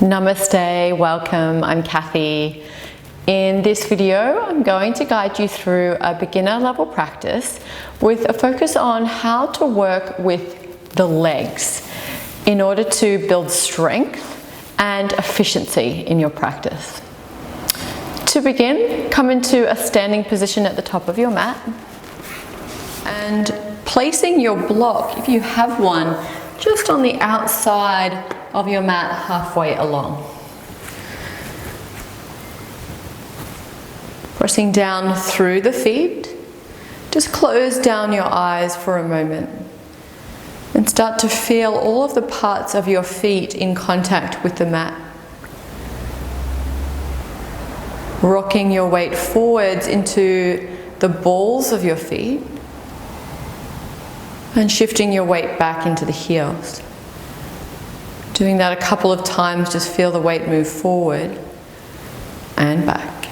Namaste, welcome, I'm Cathy. In this video, I'm going to guide you through a beginner level practice with a focus on how to work with the legs in order to build strength and efficiency in your practice. To begin, come into a standing position at the top of your mat and placing your block, if you have one, just on the outside of your mat halfway along. Pressing down through the feet, just close down your eyes for a moment and start to feel all of the parts of your feet in contact with the mat. Rocking your weight forwards into the balls of your feet and shifting your weight back into the heels. Doing that a couple of times, just feel the weight move forward and back.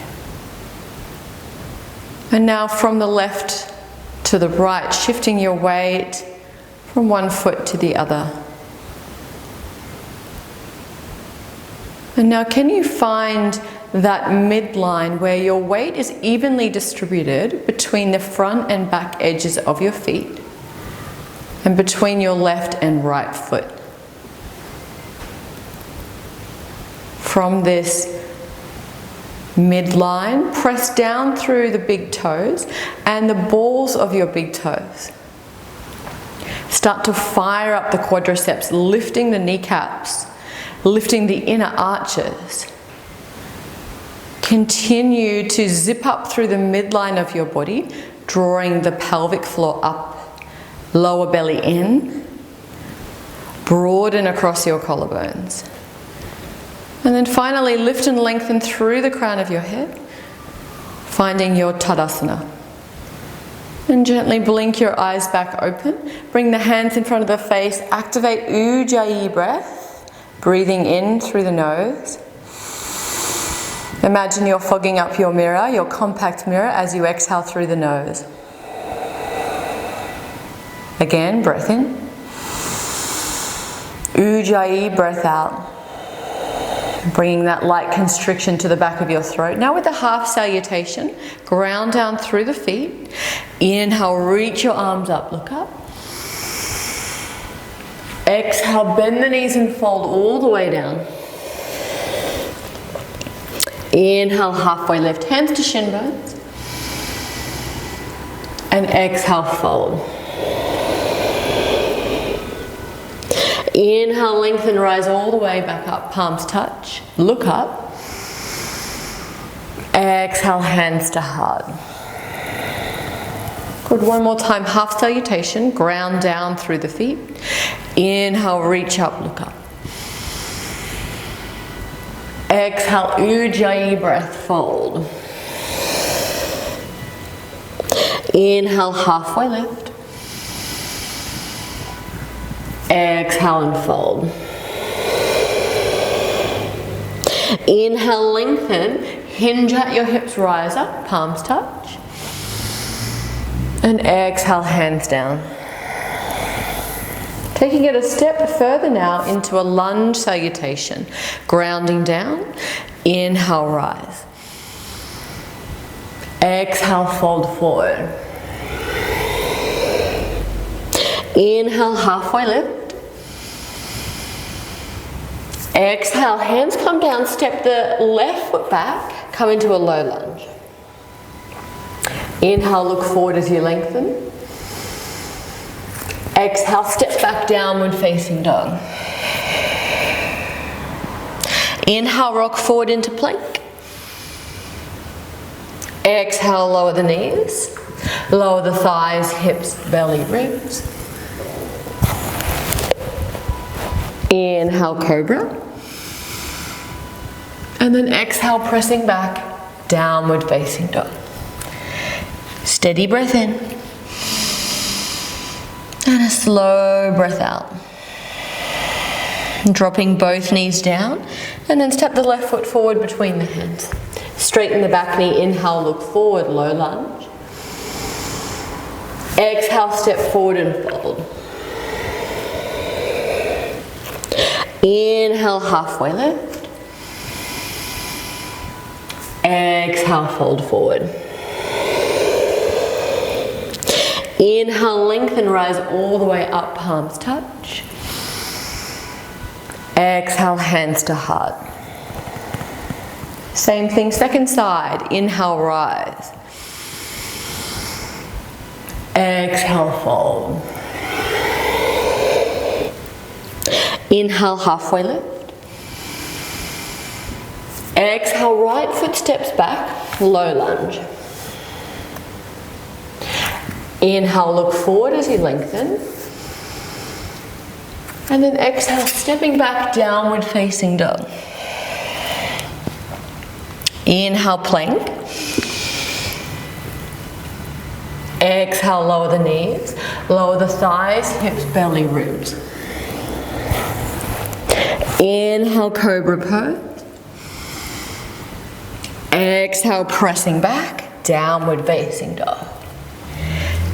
And now from the left to the right, shifting your weight from one foot to the other. And now can you find that midline where your weight is evenly distributed between the front and back edges of your feet and between your left and right foot? From this midline, press down through the big toes and the balls of your big toes. Start to fire up the quadriceps, lifting the kneecaps, lifting the inner arches. Continue to zip up through the midline of your body, drawing the pelvic floor up, lower belly in, broaden across your collarbones. And then finally lift and lengthen through the crown of your head, finding your Tadasana. And gently blink your eyes back open. Bring the hands in front of the face. Activate Ujjayi breath, breathing in through the nose. Imagine you're fogging up your mirror, your compact mirror, as you exhale through the nose. Again, breath in. Ujjayi, breath out. Bringing that light constriction to the back of your throat. Now with the half salutation, ground down through the feet. Inhale, reach your arms up, look up. Exhale, bend the knees and fold all the way down. Inhale, halfway lift, hands to shin bones. And exhale, fold. Inhale, lengthen, rise all the way back up, palms touch, look up. Exhale, hands to heart. Good, one more time, half salutation, ground down through the feet. Inhale, reach up, look up. Exhale, Ujjayi breath, fold. Inhale, halfway lift. Exhale and fold. Inhale, lengthen, hinge at your hips, rise up, palms touch. And exhale, hands down. Taking it a step further now into a lunge salutation. Grounding down, inhale, rise. Exhale, fold forward. Inhale, halfway lift. Exhale, hands come down, step the left foot back, come into a low lunge. Inhale, look forward as you lengthen. Exhale, step back, downward facing dog. Inhale, rock forward into plank. Exhale, lower the knees, lower the thighs, hips, belly, ribs. Inhale, cobra. And then exhale, pressing back, downward facing dog. Steady breath in. And a slow breath out. Dropping both knees down. And then step the left foot forward between the hands. Straighten the back knee, inhale, look forward, low lunge. Exhale, step forward and fold. Inhale, halfway lift. Exhale, fold forward. Inhale, lengthen, rise all the way up, palms touch. Exhale, hands to heart. Same thing, second side. Inhale, rise. Exhale, fold. Inhale, halfway lift. Exhale, right foot steps back, low lunge. Inhale, look forward as you lengthen. And then exhale, stepping back, downward facing dog. Inhale, plank. Exhale, lower the knees, lower the thighs, hips, belly, ribs. Inhale, cobra pose. Exhale, pressing back, downward facing dog.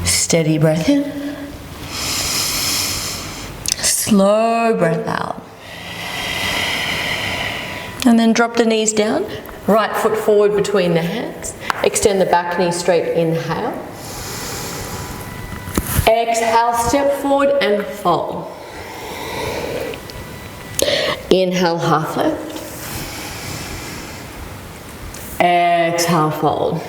Steady breath in. Slow breath out. And then drop the knees down. Right foot forward between the hands. Extend the back knee straight, inhale. Exhale, step forward and fold. Inhale, half lift. Exhale, fold.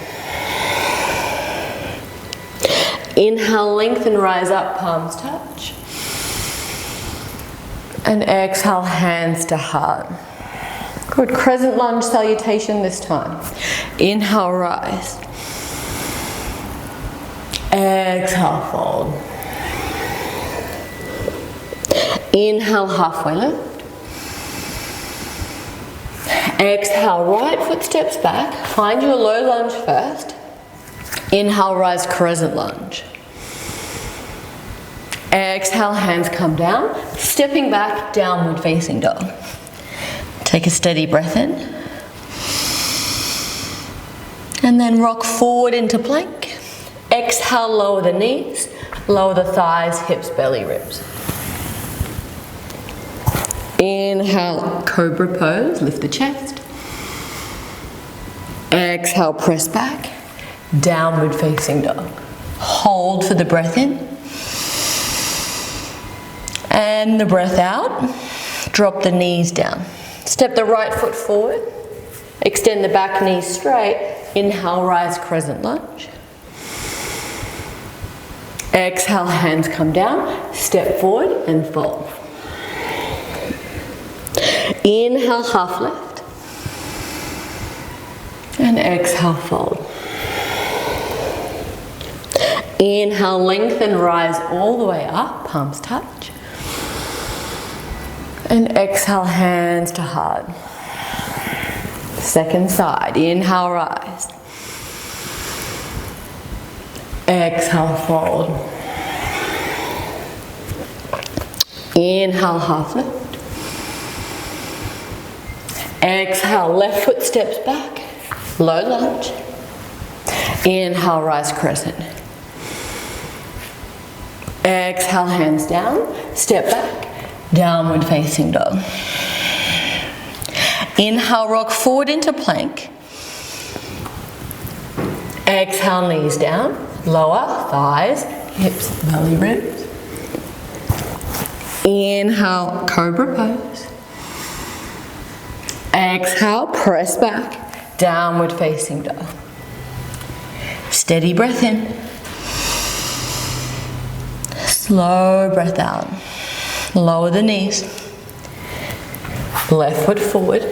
Inhale, lengthen, rise up, palms touch. And exhale, hands to heart. Good, crescent lunge salutation this time. Inhale, rise. Exhale, fold. Inhale, halfway lift. Exhale, right foot steps back. Find your low lunge first. Inhale, rise, crescent lunge. Exhale, hands come down. Stepping back, downward facing dog. Take a steady breath in. And then rock forward into plank. Exhale, lower the knees, lower the thighs, hips, belly, ribs. Inhale, cobra pose, lift the chest. Exhale, press back, downward facing dog. Hold for the breath in. And the breath out. Drop the knees down. Step the right foot forward. Extend the back knee straight. Inhale, rise, crescent lunge. Exhale, hands come down. Step forward and fold. Inhale, half lift. And exhale, fold. Inhale, lengthen, rise all the way up, palms touch. And exhale, hands to heart. Second side, inhale, rise. Exhale, fold. Inhale, half lift. Exhale, left foot steps back, low lunge. Inhale, rise, crescent. Exhale, hands down, step back, downward facing dog. Inhale, rock forward into plank. Exhale, knees down, lower, thighs, hips, belly, ribs. Inhale, cobra pose. Exhale, press back, downward facing dog. Steady breath in. Slow breath out. Lower the knees. Left foot forward.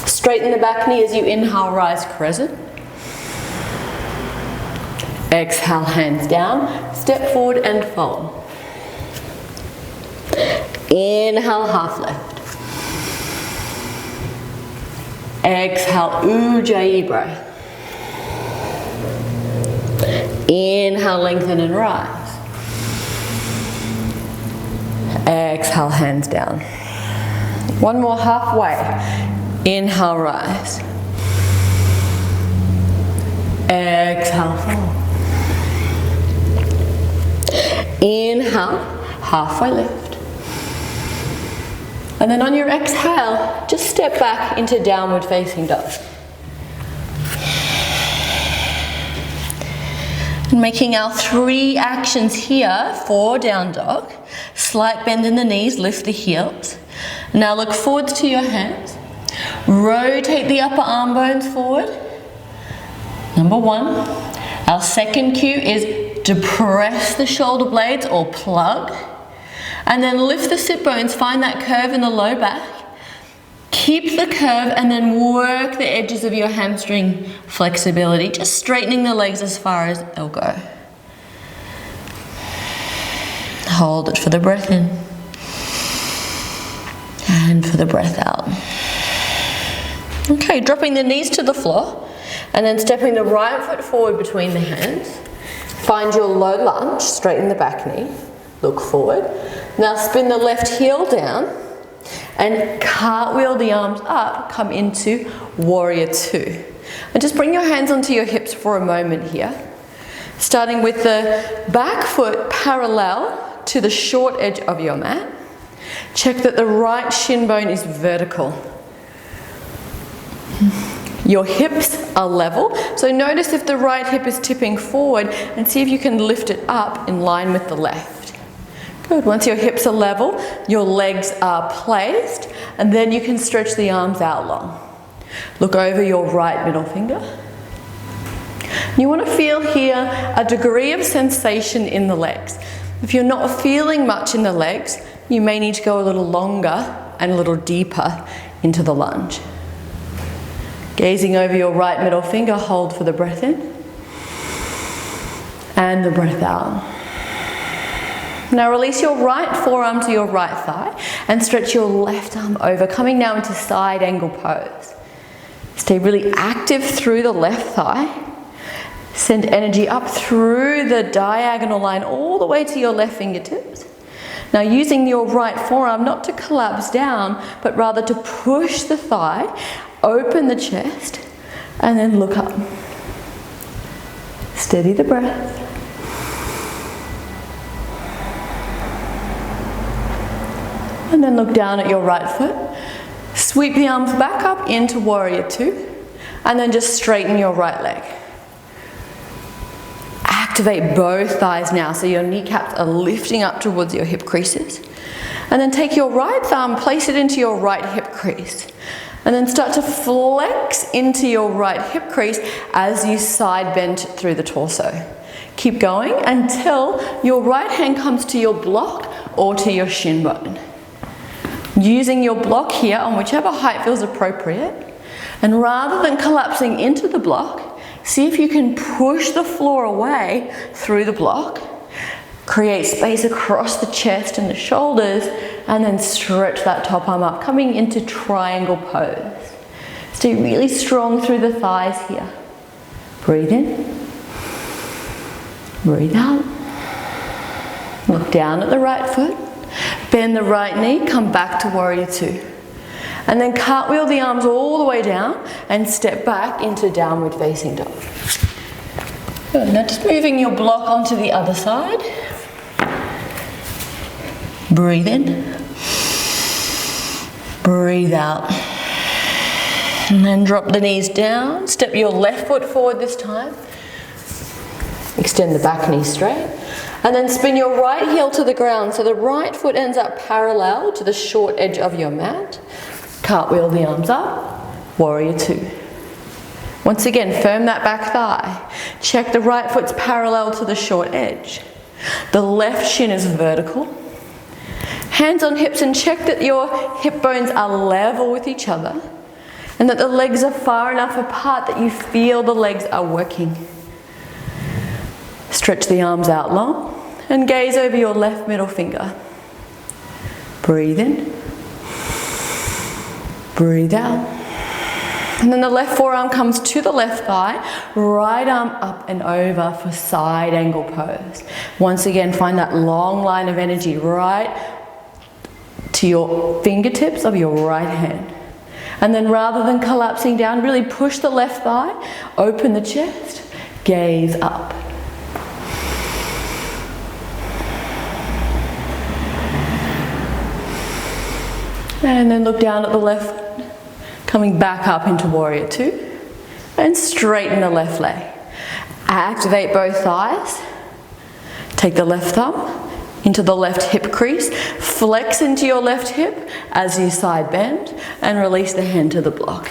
Straighten the back knee as you inhale, rise, crescent. Exhale, hands down. Step forward and fold. Inhale, half lift. Exhale, Ujjayi breath. Inhale, lengthen and rise. Exhale, hands down. One more halfway. Inhale, rise. Exhale, fold. Inhale, halfway lift. And then on your exhale, just step back into downward facing dog. Making our 3 actions here for down dog. Slight bend in the knees, lift the heels. Now look forwards to your hands. Rotate the upper arm bones forward. Number 1. Our second cue is depress the shoulder blades or plug. And then lift the sit bones, find that curve in the low back. Keep the curve and then work the edges of your hamstring flexibility, just straightening the legs as far as they'll go. Hold it for the breath in and for the breath out. Okay, dropping the knees to the floor and then stepping the right foot forward between the hands. Find your low lunge, straighten the back knee, look forward. Now spin the left heel down and cartwheel the arms up, come into warrior 2. And just bring your hands onto your hips for a moment here. Starting with the back foot parallel to the short edge of your mat. Check that the right shin bone is vertical. Your hips are level, so notice if the right hip is tipping forward and see if you can lift it up in line with the left. Good, once your hips are level, your legs are placed, and then you can stretch the arms out long. Look over your right middle finger. You want to feel here a degree of sensation in the legs. If you're not feeling much in the legs, you may need to go a little longer and a little deeper into the lunge. Gazing over your right middle finger, hold for the breath in and the breath out. Now release your right forearm to your right thigh and stretch your left arm over, coming now into side angle pose. Stay really active through the left thigh. Send energy up through the diagonal line all the way to your left fingertips. Now using your right forearm not to collapse down, but rather to push the thigh, open the chest, and then look up. Steady the breath. And then look down at your right foot. Sweep the arms back up into warrior 2. And then just straighten your right leg. Activate both thighs now so your kneecaps are lifting up towards your hip creases. And then take your right thumb, place it into your right hip crease. And then start to flex into your right hip crease as you side bend through the torso. Keep going until your right hand comes to your block or to your shin bone. Using your block here on whichever height feels appropriate, and rather than collapsing into the block, see if you can push the floor away through the block, create space across the chest and the shoulders, and then stretch that top arm up, coming into triangle pose. Stay really strong through the thighs here. Breathe in, breathe out. Look down at the right foot. Bend the right knee, come back to warrior 2. And then cartwheel the arms all the way down and step back into downward facing dog. Good, now just moving your block onto the other side. Breathe in. Breathe out. And then drop the knees down. Step your left foot forward this time. Extend the back knee straight. And then spin your right heel to the ground so the right foot ends up parallel to the short edge of your mat. Cartwheel the arms up, warrior 2. Once again, firm that back thigh. Check the right foot's parallel to the short edge. The left shin is vertical. Hands on hips and check that your hip bones are level with each other and that the legs are far enough apart that you feel the legs are working. Stretch the arms out long and gaze over your left middle finger. Breathe in. Breathe out. And then the left forearm comes to the left thigh, right arm up and over for side angle pose. Once again, find that long line of energy right to your fingertips of your right hand. And then rather than collapsing down, really push the left thigh, open the chest, gaze up. And then look down at the left foot, coming back up into warrior 2, and straighten the left leg. Activate both thighs. Take the left thumb into the left hip crease. Flex into your left hip as you side bend and release the hand to the block.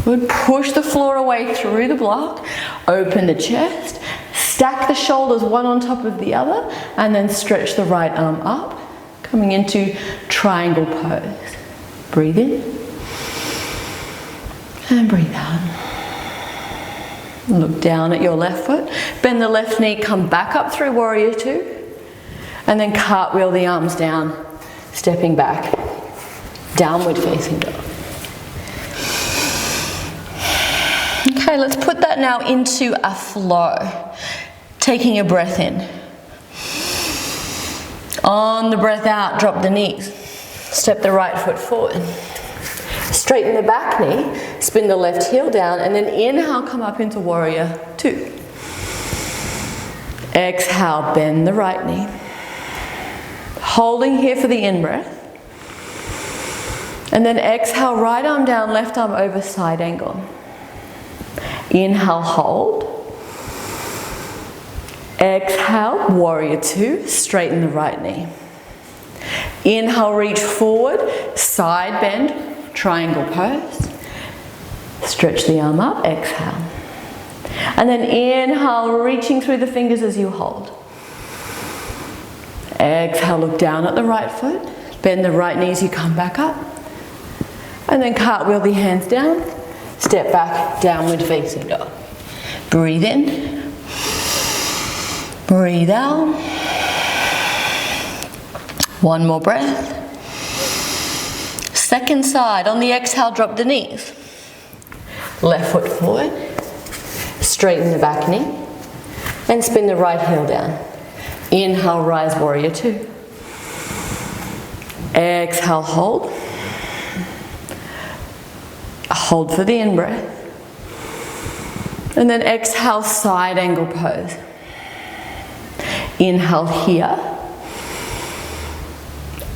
Good. Push the floor away through the block. Open the chest. Stack the shoulders one on top of the other and then stretch the right arm up, coming into triangle pose. Breathe in and breathe out. Look down at your left foot. Bend the left knee, come back up through warrior two, and then cartwheel the arms down, stepping back, downward facing dog. Okay, let's put that now into a flow. Taking a breath in. On the breath out, drop the knees. Step the right foot forward. Straighten the back knee, spin the left heel down, and then inhale, come up into warrior two. Exhale, bend the right knee. Holding here for the in-breath. And then exhale, right arm down, left arm over, side angle. Inhale, hold. Exhale, warrior two, straighten the right knee. Inhale, reach forward, side bend, triangle pose. Stretch the arm up, exhale. And then inhale, reaching through the fingers as you hold. Exhale, look down at the right foot. Bend the right knee as you come back up. And then cartwheel the hands down. Step back, downward facing dog. Breathe in. Breathe out. One more breath. Second side. On the exhale, drop the knees. Left foot forward. Straighten the back knee. And spin the right heel down. Inhale, rise, warrior two. Exhale, hold. Hold for the in-breath. And then exhale, side angle pose. Inhale here.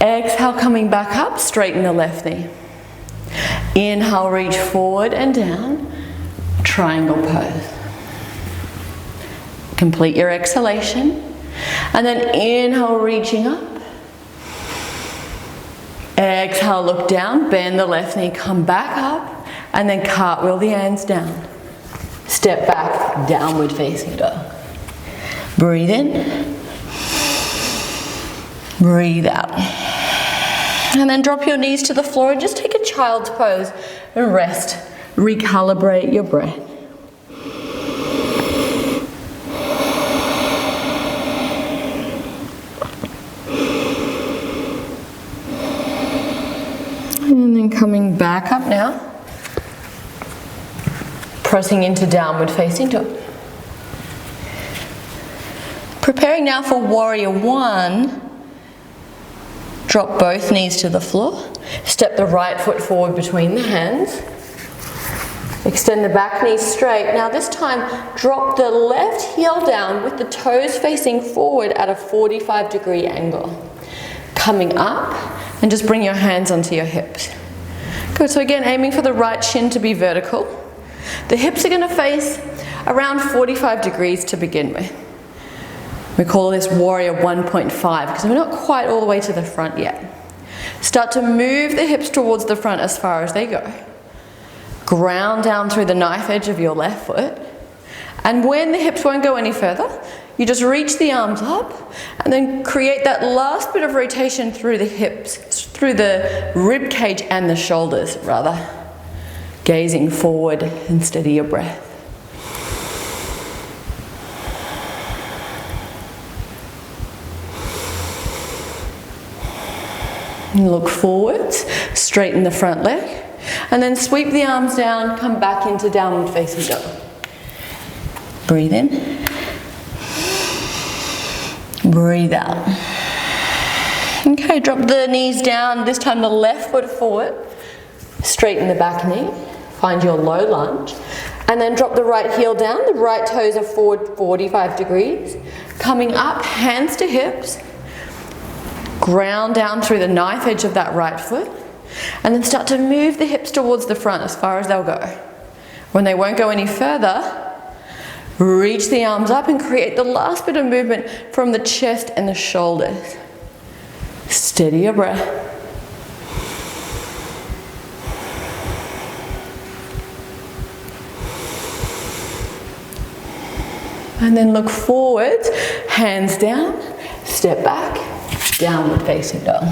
Exhale, coming back up, straighten the left knee. Inhale, reach forward and down, triangle pose. Complete your exhalation. And then inhale, reaching up. Exhale, look down, bend the left knee, come back up. And then cartwheel the hands down. Step back, downward facing dog. Breathe in. Breathe out. And then drop your knees to the floor and just take a child's pose and rest. Recalibrate your breath. And then coming back up now. Pressing into downward facing dog. Preparing now for warrior one. Drop both knees to the floor. Step the right foot forward between the hands. Extend the back knee straight. Now this time, drop the left heel down with the toes facing forward at a 45-degree angle. Coming up, and just bring your hands onto your hips. Good, so again, aiming for the right shin to be vertical. The hips are going to face around 45 degrees to begin with. We call this warrior 1.5 because we're not quite all the way to the front yet. Start to move the hips towards the front as far as they go. Ground down through the knife edge of your left foot. And when the hips won't go any further, you just reach the arms up and then create that last bit of rotation through the hips, through the rib cage and the shoulders rather. Gazing forward and steady your breath. Look forwards, straighten the front leg, and then sweep the arms down, come back into downward facing dog. Breathe in. Breathe out. Okay, drop the knees down, this time the left foot forward, straighten the back knee, find your low lunge, and then drop the right heel down, the right toes are forward 45 degrees, coming up, hands to hips, ground down through the knife edge of that right foot, and then start to move the hips towards the front as far as they'll go. When they won't go any further, Reach the arms up and create the last bit of movement from the chest and the shoulders. Steady your breath. And then look forwards, hands down, step back, downward facing dog.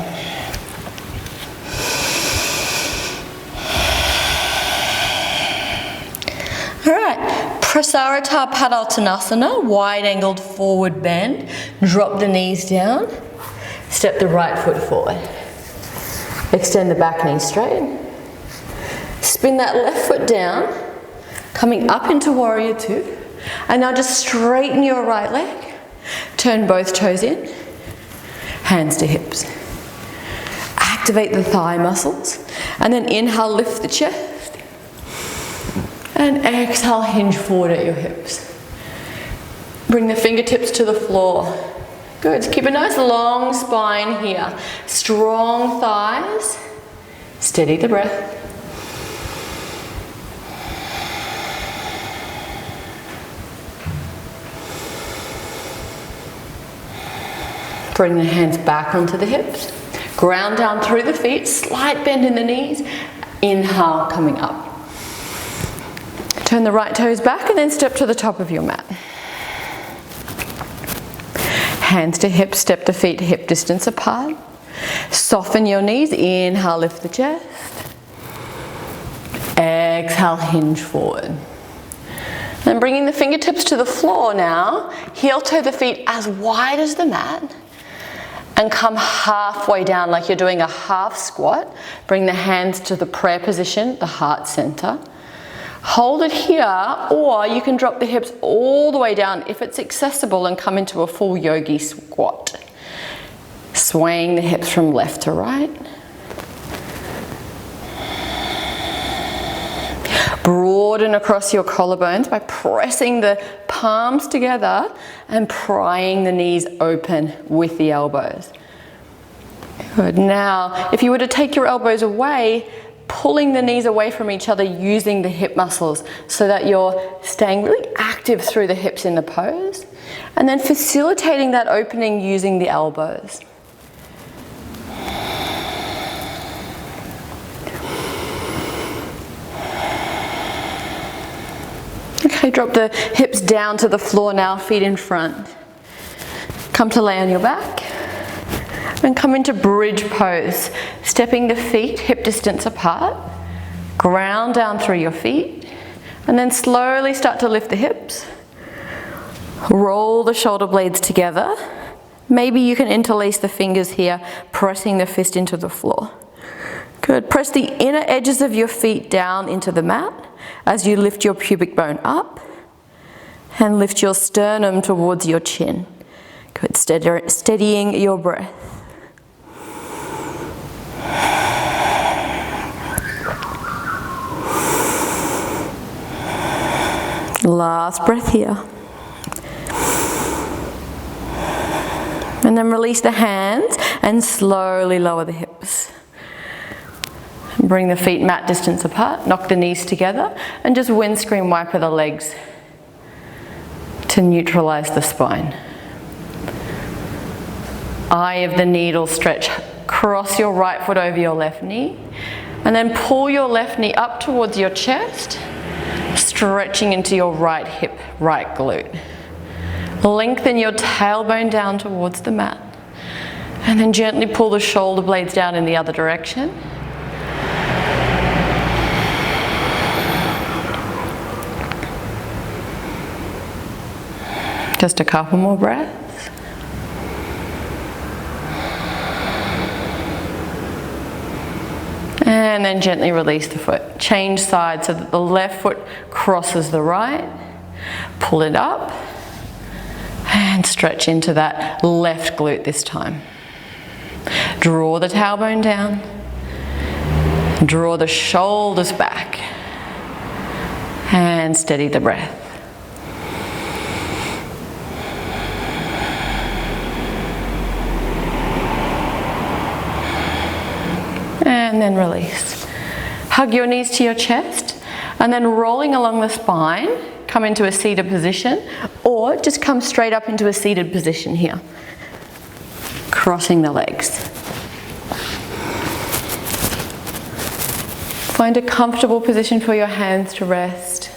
Alright, Prasarita Padaltanasana, wide angled forward bend. Drop the knees down, step the right foot forward. Extend the back knee straight. Spin that left foot down, coming up into Warrior Two. And now just straighten your right leg. Turn both toes in, hands to hips. Activate the thigh muscles. And then inhale, lift the chest. And exhale, hinge forward at your hips. Bring the fingertips to the floor. Good. Keep a nice long spine here. Strong thighs. Steady the breath. Bring the hands back onto the hips. Ground down through the feet. Slight bend in the knees. Inhale, coming up. Turn the right toes back and then step to the top of your mat. Hands to hips, step the feet hip distance apart. Soften your knees. Inhale, lift the chest. Exhale, hinge forward. Then bringing the fingertips to the floor now. Heel toe the feet as wide as the mat. And come halfway down like you're doing a half squat. Bring the hands to the prayer position, the heart center. Hold it here, or you can drop the hips all the way down if it's accessible and come into a full yogi squat. Swaying the hips from left to right. Broaden across your collarbones by pressing the palms together and prying the knees open with the elbows. Good. Now, if you were to take your elbows away, pulling the knees away from each other using the hip muscles so that you're staying really active through the hips in the pose, and then facilitating that opening using the elbows. Okay, drop the hips down to the floor now, feet in front. Come to lay on your back. And come into bridge pose, stepping the feet hip distance apart. Ground down through your feet. And then slowly start to lift the hips. Roll the shoulder blades together. Maybe you can interlace the fingers here, pressing the fist into the floor. Good. Press the inner edges of your feet down into the mat as you lift your pubic bone up. And lift your sternum towards your chin. Good. Steadying your breath. Last breath here. And then release the hands and slowly lower the hips. Bring the feet mat distance apart, knock the knees together, and just windscreen wiper the legs to neutralize the spine. Eye of the needle stretch. Cross your right foot over your left knee, and then pull your left knee up towards your chest, stretching into your right hip, right glute. Lengthen your tailbone down towards the mat, and then gently pull the shoulder blades down in the other direction. Just a couple more breaths. And then gently release the foot. Change sides so that the left foot crosses the right. Pull it up and stretch into that left glute this time. Draw the tailbone down. Draw the shoulders back. And steady the breath. And then release. Hug your knees to your chest, and then rolling along the spine, come into a seated position, or just come straight up into a seated position here. Crossing the legs. Find a comfortable position for your hands to rest.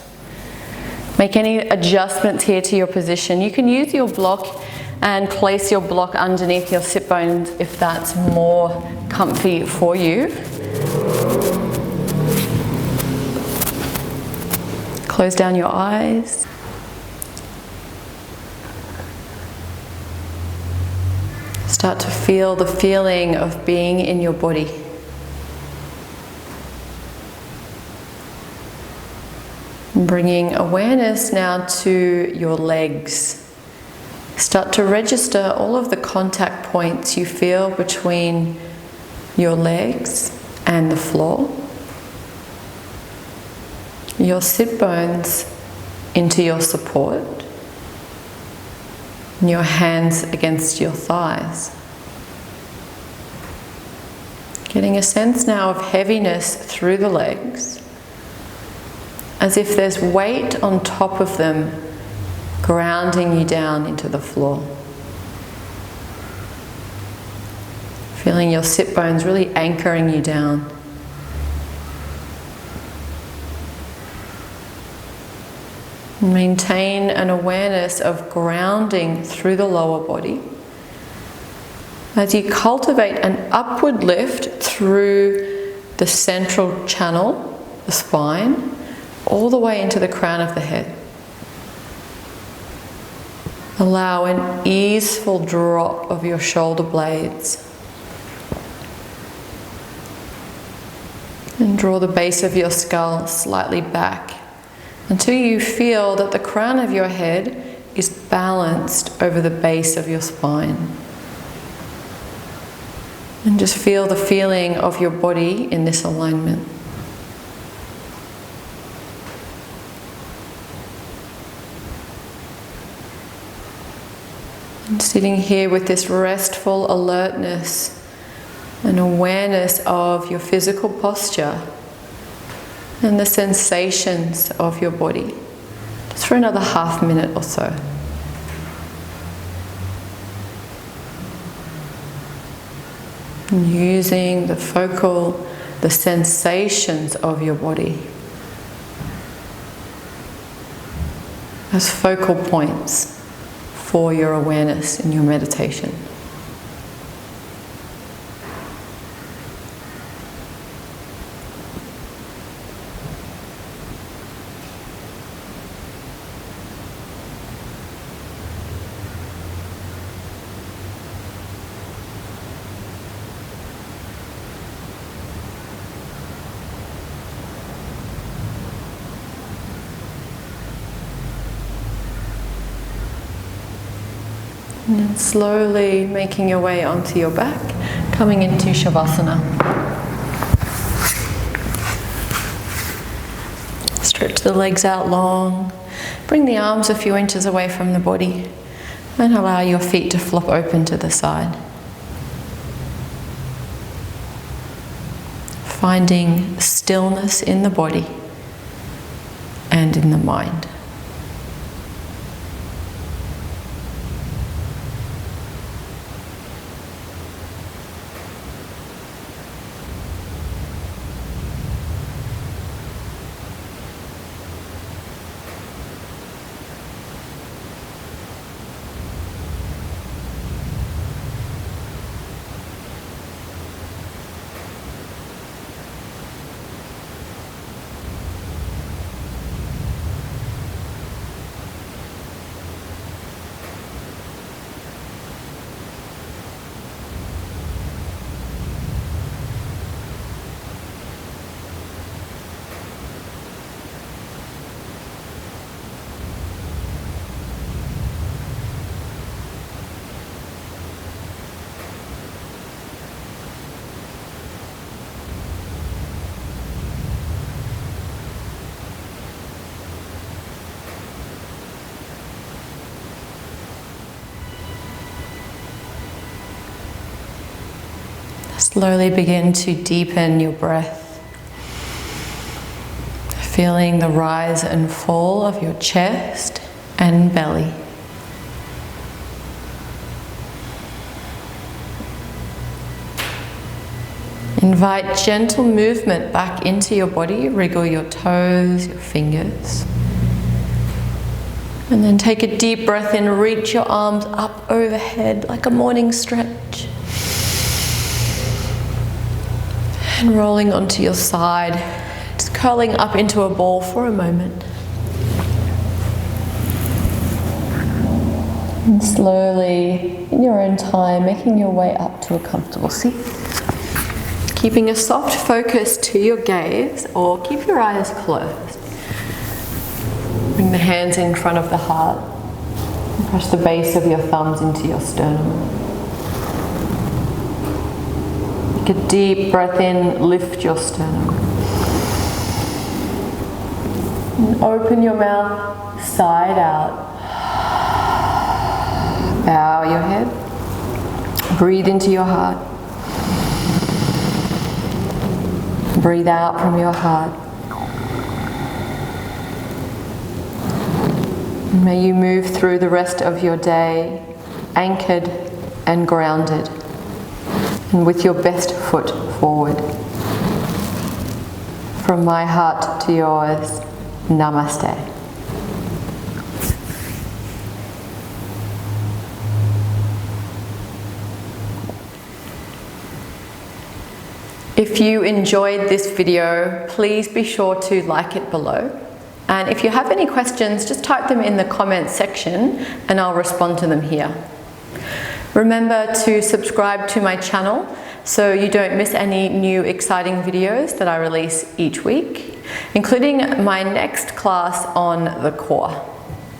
Make any adjustments here to your position. You can use your block and place your block underneath your sit bones if that's more comfy for you. Close down your eyes. Start to feel the feeling of being in your body. Bringing awareness now to your legs. Start to register all of the contact points you feel between your legs and the floor. Your sit bones into your support, and your hands against your thighs. Getting a sense now of heaviness through the legs, as if there's weight on top of them, grounding you down into the floor. Feeling your sit bones really anchoring you down. Maintain an awareness of grounding through the lower body as you cultivate an upward lift through the central channel, the spine, all the way into the crown of the head. Allow an easeful drop of your shoulder blades. And draw the base of your skull slightly back until you feel that the crown of your head is balanced over the base of your spine. And just feel the feeling of your body in this alignment. And sitting here with this restful alertness and awareness of your physical posture and the sensations of your body, just for another half minute or so. And using the sensations of your body as focal points for your awareness in your meditation. And then slowly making your way onto your back, coming into Shavasana. Stretch the legs out long. Bring the arms a few inches away from the body and allow your feet to flop open to the side. Finding stillness in the body and in the mind. Slowly begin to deepen your breath. Feeling the rise and fall of your chest and belly. Invite gentle movement back into your body. Wriggle your toes, your fingers. And then take a deep breath in. Reach your arms up overhead like a morning stretch. And rolling onto your side. Just curling up into a ball for a moment. And slowly, in your own time, making your way up to a comfortable seat. Keeping a soft focus to your gaze, or keep your eyes closed. Bring the hands in front of the heart. And press the base of your thumbs into your sternum. Take a deep breath in, lift your sternum. And open your mouth side out. Bow your head. Breathe into your heart. Breathe out from your heart. May you move through the rest of your day anchored and grounded and with your best foot forward. From my heart to yours, Namaste. If you enjoyed this video, please be sure to like it below. And if you have any questions, just type them in the comments section and I'll respond to them here. Remember to subscribe to my channel so you don't miss any new exciting videos that I release each week, including my next class on the core.